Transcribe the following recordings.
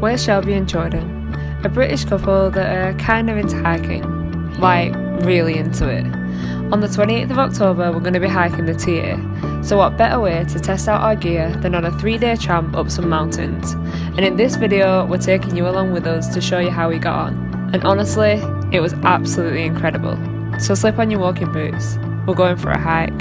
We're Shelby and Jordan, a British couple that are kind of into hiking, like really into it. On the 28th of October we're going to be hiking the Tier, so what better way to test out our gear than on a 3-day tramp up some mountains. And in this video we're taking you along with us to show you how we got on, and honestly it was absolutely incredible. So slip on your walking boots, we're going for a hike.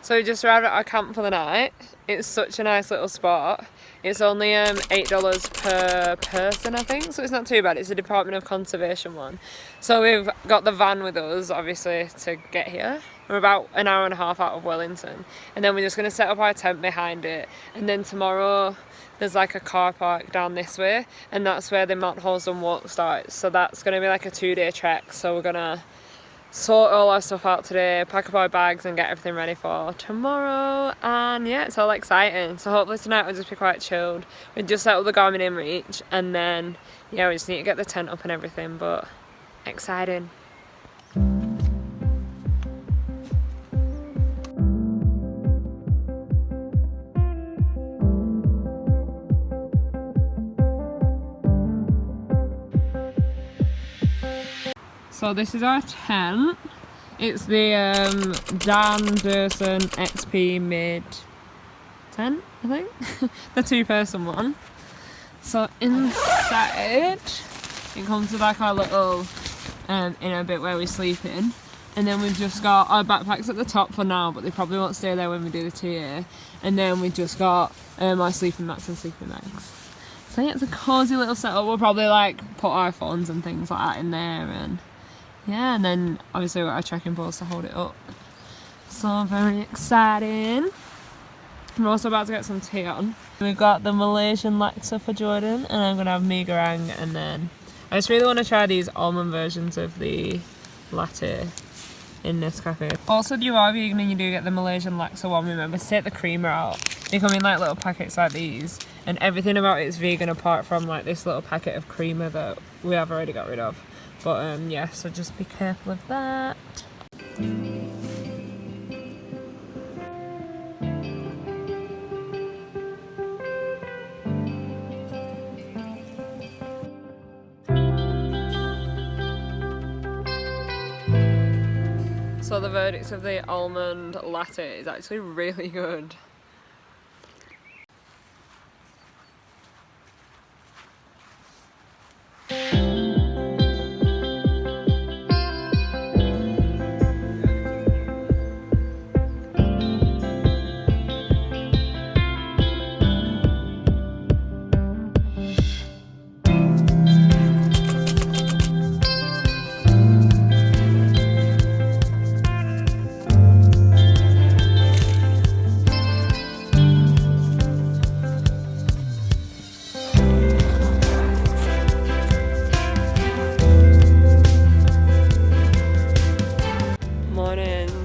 So we just arrived at our camp for the night. It's such a nice little spot. It's only $8 per person, I think, so it's not too bad. It's a Department of Conservation one. So we've got the van with us, obviously, to get here. We're about an hour and a half out of Wellington. And then we're just going to set up our tent behind it. And then tomorrow there's like a car park down this way, and that's where the Mount Holston walk starts. So that's going to be like a 2-day trek. So we're going to sort all our stuff out today, pack up our bags and get everything ready for tomorrow, and yeah, it's all exciting. So hopefully tonight will just be quite chilled. We just set up the Garmin InReach, and then yeah, we just need to get the tent up and everything, but exciting. So this is our tent. It's the Dan Durson XP Mid tent, I think. The 2-person one. So inside it comes with like our little inner bit where we sleep in. And then we've just got our backpacks at the top for now, but they probably won't stay there when we do the Tier. And then we've just got our sleeping mats and sleeping bags. So yeah, it's a cosy little setup. We'll probably like put our phones and things like that in there, and yeah, and then obviously we've got our trekking poles to hold it up. So very exciting. We're also about to get some tea on. We've got the Malaysian Laksa for Jordan, and I'm going to have mee goreng, and then I just really want to try these almond versions of the latte in this cafe. Also, if you are vegan and you do get the Malaysian Laksa one, remember to take the creamer out. They come in like little packets like these, and everything about it is vegan apart from like this little packet of creamer that we have already got rid of. But yeah, so just be careful of that. So the verdict of the almond latte is actually really good.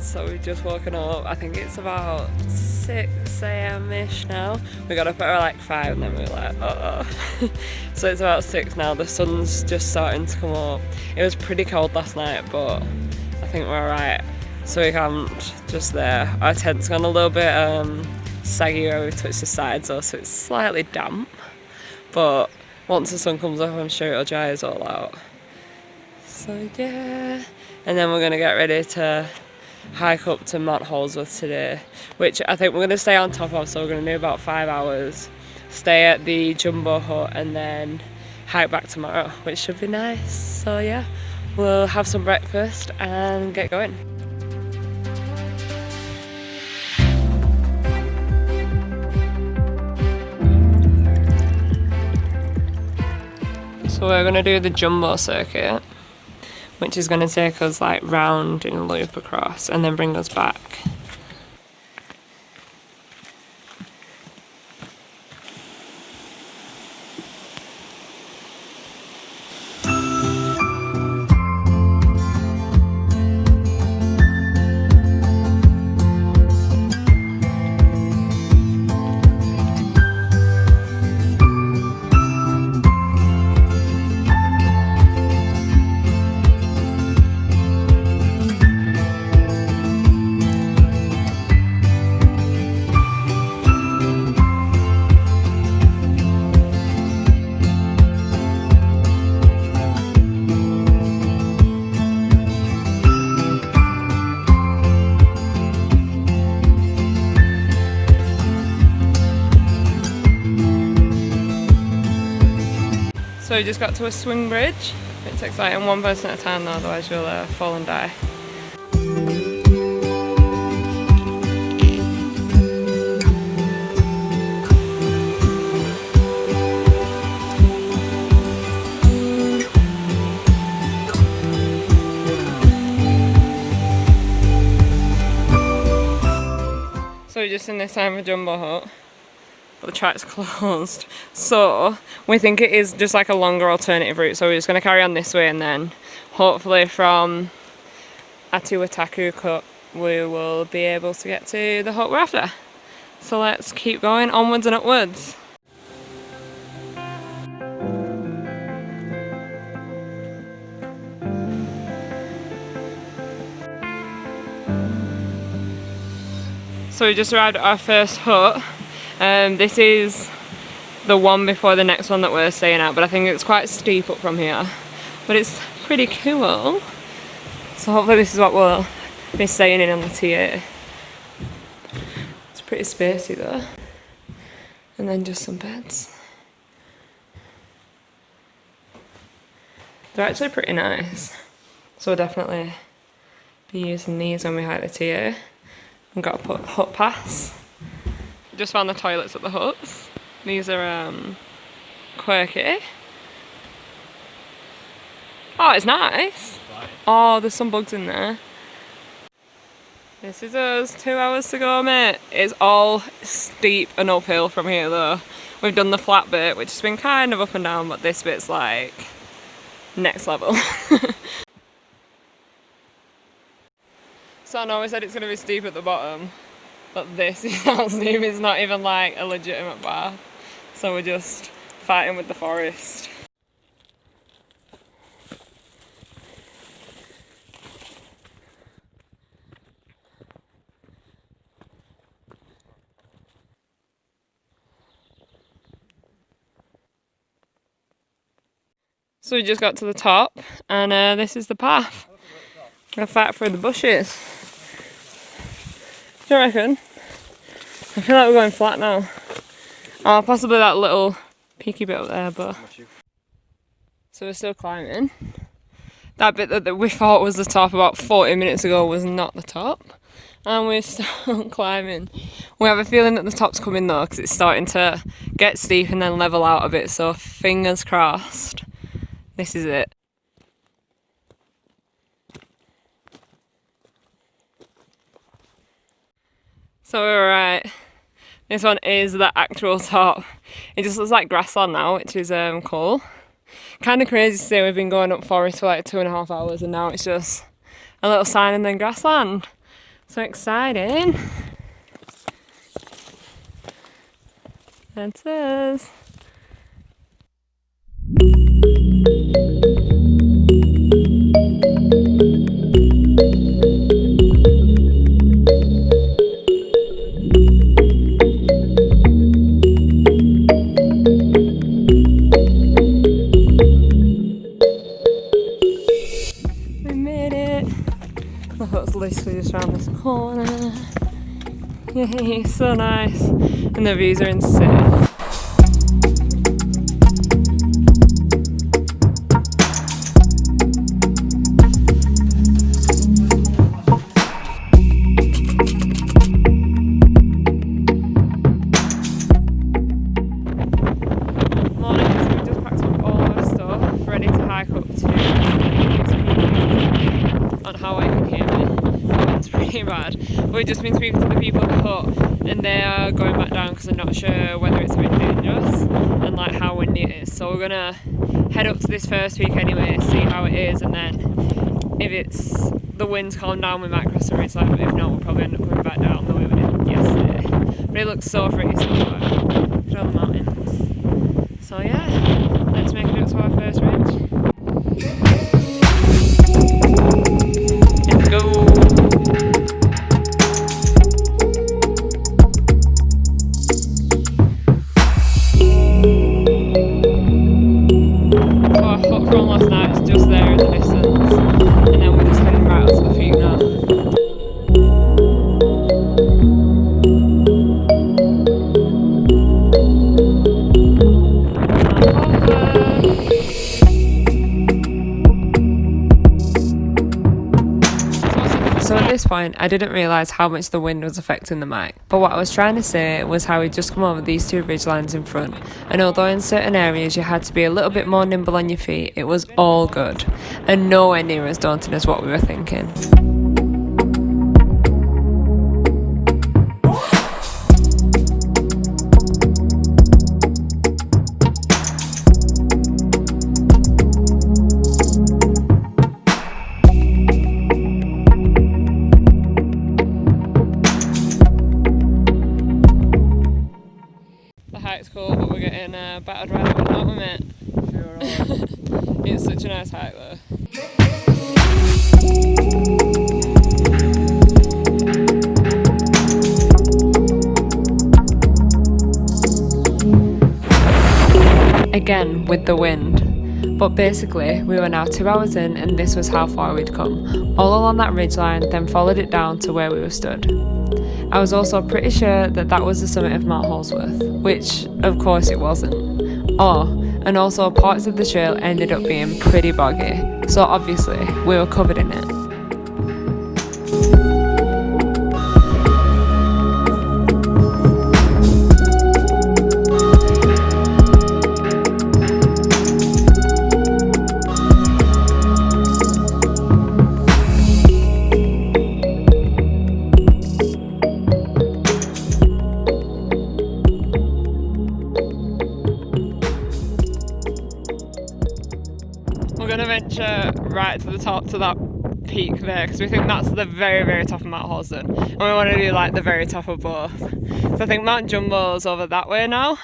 So we've just woken up. I think it's about 6 AM-ish now. We got up at like 5 and then we were like, So it's about 6 now. The sun's just starting to come up. It was pretty cold last night, but I think we're alright. So we camped just there. Our tent's gone a little bit saggy where we touched the sides though, so it's slightly damp. But once the sun comes up, I'm sure it'll dry us all out. So yeah. And then we're gonna get ready to hike up to Mount Holsworth today, which I think we're going to stay on top of, so we're going to do about 5 hours, stay at the Jumbo Hut and then hike back tomorrow, which should be nice. So yeah, we'll have some breakfast and get going. So we're going to do the Jumbo circuit, which is going to take us like round in a loop across and then bring us back. So we just got to a swing bridge. It's exciting, one person at a time though, otherwise you'll fall and die. So we're just in this time of jumbo hut, but the track's closed. So we think it is just like a longer alternative route. So we're just going to carry on this way, and then hopefully from Atiwataku we will be able to get to the hut we're after. So let's keep going onwards and upwards. So we just arrived at our first hut. This is the one before the next one that we're staying at, but I think it's quite steep up from here. But it's pretty cool. So hopefully this is what we'll be staying in on the TA. It's pretty spacey though. And then just some beds. They're actually pretty nice. So we'll definitely be using these when we hike the TA. I've got to put hut pass. Just found the toilets at the huts. These are quirky. Oh, it's nice. Oh, there's some bugs in there. This is us, 2 hours to go, mate. It's all steep and uphill from here though. We've done the flat bit, which has been kind of up and down, but this bit's like next level. So I know we said it's going to be steep at the bottom, but this is how steep. It's not even like a legitimate path. So we're just fighting with the forest. So we just got to the top, and this is the path. Gonna fight through the bushes. Do you reckon? I feel like we're going flat now. Oh, possibly that little peaky bit up there, but... So we're still climbing. That bit that we thought was the top about 40 minutes ago was not the top. And we're still climbing. We have a feeling that the top's coming though, because it's starting to get steep and then level out a bit, so fingers crossed. This is it. So we're right. This one is the actual top. It just looks like grassland now, which is cool. Kind of crazy to say we've been going up forest for like 2.5 hours and now it's just a little sign and then grassland. So exciting. That's us. Literally just around this corner. Yay, so nice. And the views are insane. Morning, so we just packed up all our stuff, ready to hike up to on how I came in. It's pretty bad. We've just been speaking to the people at the hut and they are going back down because they're not sure whether it's a bit dangerous and like how windy it is. So we're gonna head up to this first week anyway, see how it is, and then if it's the wind's calmed down we might cross the ridge line, but if not we'll probably end up coming back down the way we did yesterday. But it looks so pretty so far. Look at all the mountains. So yeah, let's make it up to our first ridge. Let's go! From last night, it's just there in the distance, and then we're just heading right up to the peak now. So at this point, I didn't realise how much the wind was affecting the mic, but what I was trying to say was how we'd just come over these two ridgelines in front, and although in certain areas you had to be a little bit more nimble on your feet, it was all good, and nowhere near as daunting as what we were thinking. It's cool, but we're getting battered right up, aren't we, mate? Sure are. It's such a nice hike though. Again with the wind. But basically, we were now 2 hours in and this was how far we'd come. All along that ridgeline, then followed it down to where we were stood. I was also pretty sure that that was the summit of Mount Holsworth, which of course it wasn't. And also parts of the trail ended up being pretty boggy, so obviously we were covered in it. We're going to venture right to the top, to that peak there, because we think that's the very, very top of Mount Holsworth, and we want to do like the very top of both. So I think Mount Jumbo's over that way now,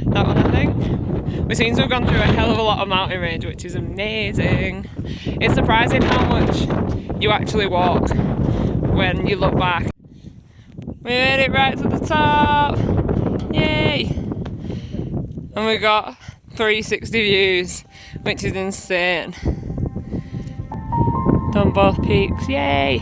that one I think. We seem to have gone through a hell of a lot of mountain range, which is amazing. It's surprising how much you actually walk when you look back. We made it right to the top, yay! And we got 360 views, which is insane. Done both peaks, yay!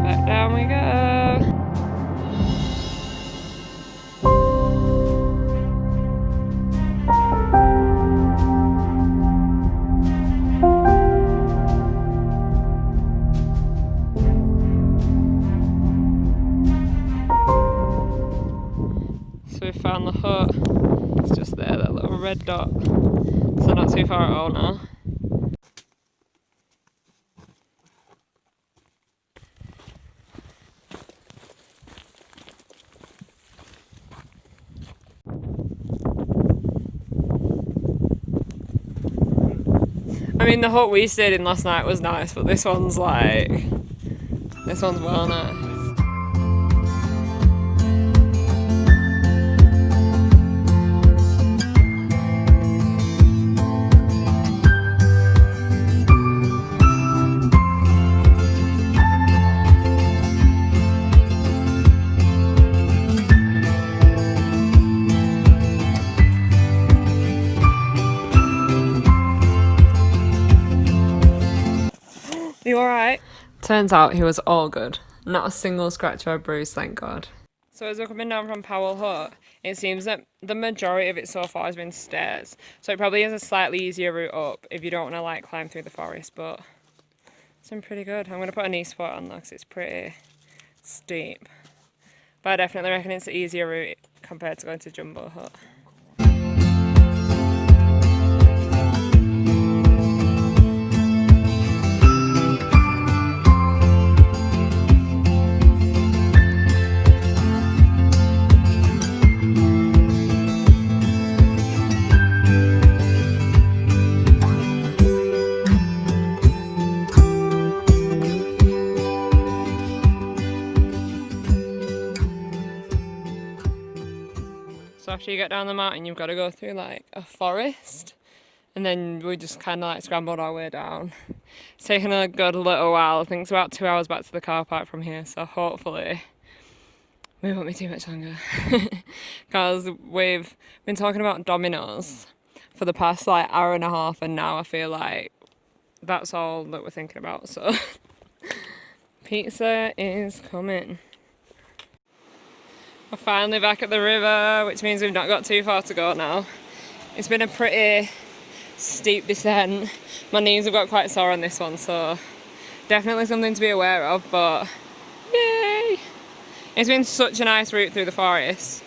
Back down we go. So we found the hut. It's just there, that little red dot. So not too far at all now. I mean, the hut we stayed in last night was nice, but this one's well nice. You alright? Turns out he was all good. Not a single scratch or bruise, thank God. So as we're coming down from Powell Hut, it seems that the majority of it so far has been stairs. So it probably is a slightly easier route up if you don't want to like climb through the forest, but it's been pretty good. I'm going to put a knee support on though because it's pretty steep. But I definitely reckon it's the easier route compared to going to Jumbo Hut. So after you get down the mountain, you've got to go through like a forest, and then we just kind of like scrambled our way down. It's taken a good little while. I think it's about 2 hours back to the car park from here, so hopefully we won't be too much longer. Because we've been talking about Domino's for the past like hour and a half, and now I feel like that's all that we're thinking about, so pizza is coming. We're finally back at the river, which means we've not got too far to go now. It's been a pretty steep descent. My knees have got quite sore on this one, so definitely something to be aware of, but yay! It's been such a nice route through the forest.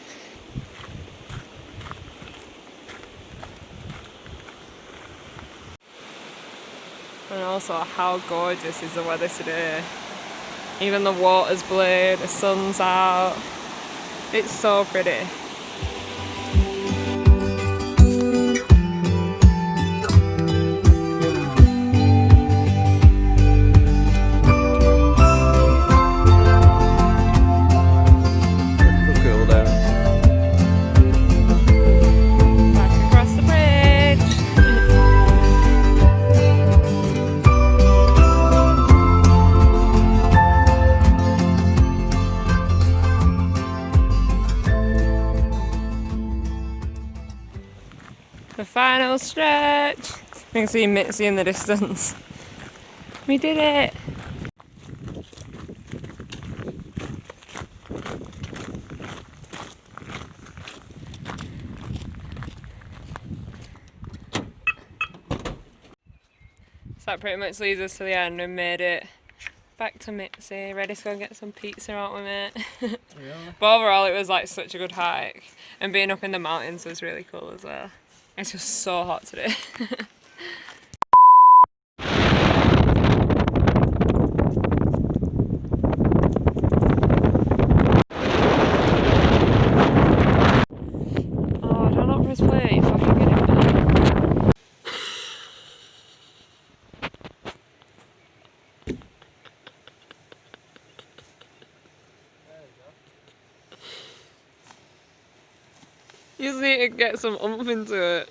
And also, how gorgeous is the weather today. Even the water's blue, the sun's out. It's so pretty. The final stretch. You can see Mitzi in the distance. We did it! So that pretty much leads us to the end. We made it back to Mitzi, ready to go and get some pizza, aren't we, mate? Yeah. But overall, it was like such a good hike, and being up in the mountains was really cool as well. It's just so hot today. Oh, do not press play, you fucking get it back. You just need to get some oomph into it.